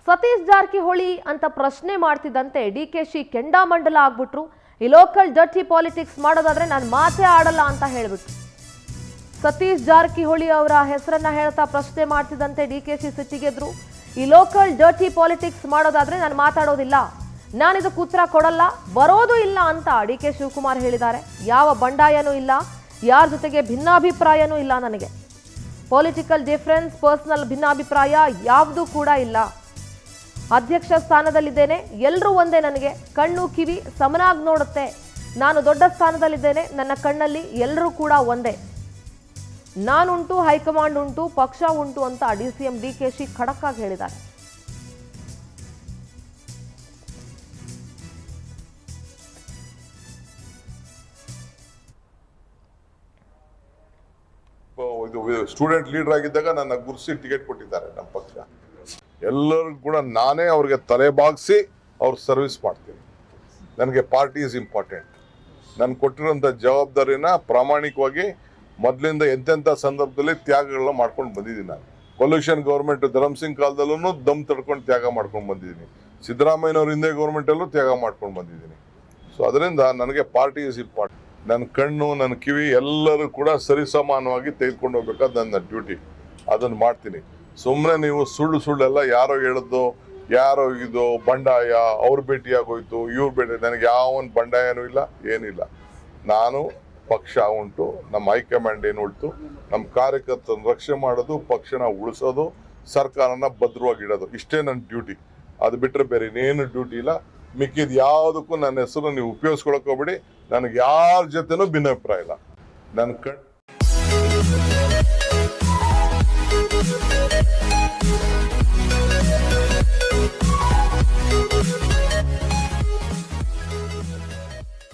ಸತೀಶ್ ಜಾರಕಿಹೊಳಿ ಅಂತ ಪ್ರಶ್ನೆ ಮಾಡ್ತಿದ್ದಂತೆ ಡಿಕೆಶಿ ಕೆಂಡಾಮಂಡಲ ಆಗ್ಬಿಟ್ರು. ಈ ಲೋಕಲ್ ಡರ್ಟಿ ಪಾಲಿಟಿಕ್ಸ್ ಮಾಡೋದಾದ್ರೆ ನಾನು ಮಾತೇ ಆಡಲ್ಲ ಅಂತ ಹೇಳ್ಬಿಟ್ರು. ಸತೀಶ್ ಜಾರಕಿಹೊಳಿ ಅವರ ಹೆಸರನ್ನ ಹೇಳ್ತಾ ಪ್ರಶ್ನೆ ಮಾಡ್ತಿದ್ದಂತೆ ಡಿಕೆಶಿ ಸಿಟ್ಟಿಗೆದ್ರು. ಈ ಲೋಕಲ್ ಡರ್ಟಿ ಪಾಲಿಟಿಕ್ಸ್ ಮಾಡೋದಾದ್ರೆ ನಾನು ಮಾತಾಡೋದಿಲ್ಲ, ನಾನಿದಕ್ಕೆ ಉತ್ತರ ಕೊಡಲ್ಲ, ಬರೋದು ಇಲ್ಲ ಅಂತ ಡಿಕೆ ಶಿವಕುಮಾರ್ ಹೇಳಿದ್ದಾರೆ. ಯಾವ ಬಂಡಾಯನೂ ಇಲ್ಲ, ಯಾರ ಜೊತೆಗೆ ಭಿನ್ನಾಭಿಪ್ರಾಯನೂ ಇಲ್ಲ, ನನಗೆ ಪೊಲಿಟಿಕಲ್ ಡಿಫರೆನ್ಸ್, ಪರ್ಸನಲ್ ಭಿನ್ನಾಭಿಪ್ರಾಯ ಯಾವುದೂ ಕೂಡ ಇಲ್ಲ. ಅಧ್ಯಕ್ಷ ಸ್ಥಾನದಲ್ಲಿದ್ದೇನೆ, ಎಲ್ಲರೂ ಒಂದೇ, ನನಗೆ ಕಣ್ಣು ಕಿವಿ ಸಮನಾಗಿ ನೋಡುತ್ತೆ. ನಾನು ದೊಡ್ಡ ಸ್ಥಾನದಲ್ಲಿದ್ದೇನೆ, ನನ್ನ ಕಣ್ಣಲ್ಲಿ ಎಲ್ಲರೂ ಕೂಡ ಒಂದೇ. ನಾನುಂಟು, ಹೈಕಮಾಂಡ್ ಉಂಟು, ಪಕ್ಷ ಉಂಟು ಅಂತ ಡಿಸಿಎಂ ಡಿಕೆಶಿ ಖಡಕ್ ಆಗಿ ಹೇಳಿದ್ದಾರೆ. ಸ್ಟೂಡೆಂಟ್ ಲೀಡರ್ ಆಗಿದ್ದಾಗ ನನ್ನ ಗುರುಸಿ ಟಿಕೆಟ್ ಕೊಟ್ಟಿದ್ದಾರೆ ನಮ್ಮ ಪಕ್ಷ. ಎಲ್ಲರಿಗೂ ಕೂಡ ನಾನೇ ಅವ್ರಿಗೆ ತಲೆ ಬಾಗಿಸಿ ಅವ್ರ ಸರ್ವಿಸ್ ಮಾಡ್ತೀನಿ. ನನಗೆ ಪಾರ್ಟಿ ಇಸ್ ಇಂಪಾರ್ಟೆಂಟ್. ನಾನು ಕೊಟ್ಟಿರೋಂಥ ಜವಾಬ್ದಾರಿನ ಪ್ರಾಮಾಣಿಕವಾಗಿ ಮೊದಲಿಂದ ಎಂತೆಂಥ ಸಂದರ್ಭದಲ್ಲಿ ತ್ಯಾಗಗಳನ್ನ ಮಾಡ್ಕೊಂಡು ಬಂದಿದ್ದೀನಿ. ನಾನು ಕೊಲ್ಯೂಷನ್ ಗೌರ್ಮೆಂಟ್ ಧರ್ಮಸಿಂಗ್ ಕಾಲದಲ್ಲೂ ದಮ್ ತಡ್ಕೊಂಡು ತ್ಯಾಗ ಮಾಡ್ಕೊಂಡು ಬಂದಿದ್ದೀನಿ. ಸಿದ್ದರಾಮಯ್ಯನವ್ರ ಹಿಂದೆ ಗೌರ್ಮೆಂಟಲ್ಲೂ ತ್ಯಾಗ ಮಾಡ್ಕೊಂಡು ಬಂದಿದ್ದೀನಿ. ಸೊ ಅದರಿಂದ ನನಗೆ ಪಾರ್ಟಿ ಇಸ್ ಇಂಪಾರ್ಟೆಂಟ್. ನನ್ನ ಕಣ್ಣು, ನನ್ನ ಕಿವಿ ಎಲ್ಲರೂ ಕೂಡ ಸರಿಸಮಾನವಾಗಿ ತೆಗೆದುಕೊಂಡು ಹೋಗ್ಬೇಕಾದ ನನ್ನ ಡ್ಯೂಟಿ. ಅದನ್ನು ಮಾಡ್ತೀನಿ. ಸುಮ್ಮನೆ ನೀವು ಸುಳ್ಳೆಲ್ಲ ಯಾರೋ ಹೇಳಿದ್ದು, ಯಾರೋ ಇದು ಬಂಡಾಯ, ಅವ್ರ ಭೇಟಿಯಾಗೋಯ್ತು, ಇವ್ರ ಭೇಟಿ, ನನಗೆ ಯಾವೊಂದು ಬಂಡಾಯನೂ ಇಲ್ಲ, ಏನಿಲ್ಲ. ನಾನು ಪಕ್ಷ ಉಂಟು, ನಮ್ಮ ಹೈಕಮಾಂಡ್ ಏನು ಉಂಟು, ನಮ್ಮ ಕಾರ್ಯಕರ್ತರನ್ನು ರಕ್ಷಣೆ ಮಾಡೋದು, ಪಕ್ಷನ ಉಳಿಸೋದು, ಸರ್ಕಾರನ ಭದ್ರವಾಗಿಡೋದು, ಇಷ್ಟೇ ನನ್ನ ಡ್ಯೂಟಿ. ಅದು ಬಿಟ್ಟರೆ ಬೇರೆ ಇನ್ನೇನು ಡ್ಯೂಟಿ ಇಲ್ಲ. ಮಿಕ್ಕಿದ ಯಾವುದಕ್ಕೂ ನನ್ನ ಹೆಸರು ನೀವು ಉಪಯೋಗಿಸ್ಕೊಳಕ್ ಹೋಗ್ಬೇಡಿ. ನನಗೆ ಯಾರ ಜೊತೆನೂ ಭಿನ್ನಾಭಿಪ್ರಾಯ ಇಲ್ಲ. ನನ್ನ